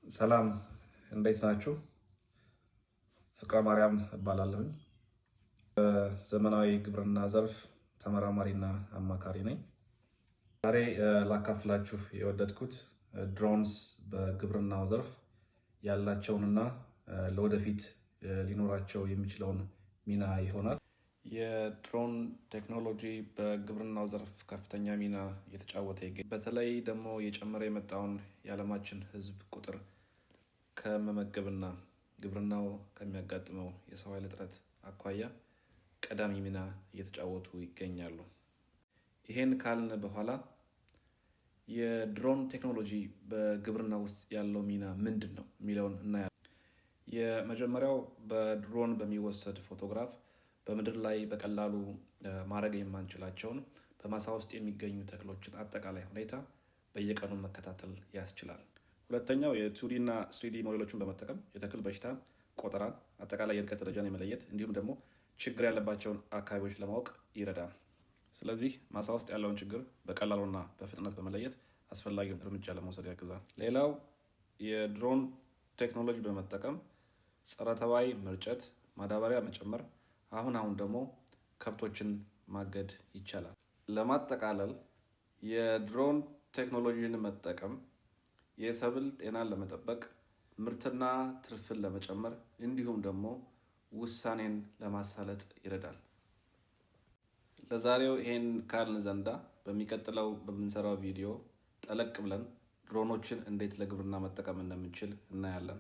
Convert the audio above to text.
ሰላም እንዴት ናችሁ? ፍቅረ ማርያም እባላለሁኝ። በዘመናዊ ግብርና ዘርፍ ተመራማሪና አማካሪ ነኝ። ዛሬ ላካፍላችሁ የወደድኩት ድሮንስ በግብርናው ዘርፍ ያላቸውንና ለወደፊት ሊኖራቸው የሚችለውን ሚና ይሆናል። የድሮን ቴክኖሎጂ በግብርናው ዘርፍ ከፍተኛ ሚና እየተጫወተ ይገኛል። በተለይ ደግሞ የጨመረ የመጣውን የዓለማችን ሕዝብ ቁጥር ከመመገብና ግብርናው ከሚያጋጥመው የሰው ኃይል እጥረት አኳያ ቀዳሚ ሚና እየተጫወቱ ይገኛሉ። ይሄን ካልን በኋላ የድሮን ቴክኖሎጂ በግብርና ውስጥ ያለው ሚና ምንድን ነው የሚለውን እናያለን። የመጀመሪያው በድሮን በሚወሰድ ፎቶግራፍ በምድር ላይ በቀላሉ ማድረግ የማንችላቸውን በማሳ ውስጥ የሚገኙ ተክሎችን አጠቃላይ ሁኔታ በየቀኑ መከታተል ያስችላል። ሁለተኛው የቱዲ እና ስሪዲ ሞዴሎችን በመጠቀም የተክል በሽታ ቆጠራን፣ አጠቃላይ የእድገት ደረጃን የመለየት እንዲሁም ደግሞ ችግር ያለባቸውን አካባቢዎች ለማወቅ ይረዳል። ስለዚህ ማሳ ውስጥ ያለውን ችግር በቀላሉና በፍጥነት በመለየት አስፈላጊውን እርምጃ ለመውሰድ ያግዛል። ሌላው የድሮን ቴክኖሎጂ በመጠቀም ጸረ ተባይ መርጨት፣ ማዳበሪያ መጨመር፣ አሁን ደግሞ ከብቶችን ማገድ ይቻላል። ለማጠቃለል የድሮን ቴክኖሎጂን መጠቀም የሰብል ጤናን ለመጠበቅ፣ ምርትና ትርፍን ለመጨመር እንዲሁም ደግሞ ውሳኔን ለማሳለጥ ይረዳል። ለዛሬው ይሄን ካልን ዘንዳ በሚቀጥለው በምንሰራው ቪዲዮ ጠለቅ ብለን ድሮኖችን እንዴት ለግብርና መጠቀም እንደምንችል እናያለን።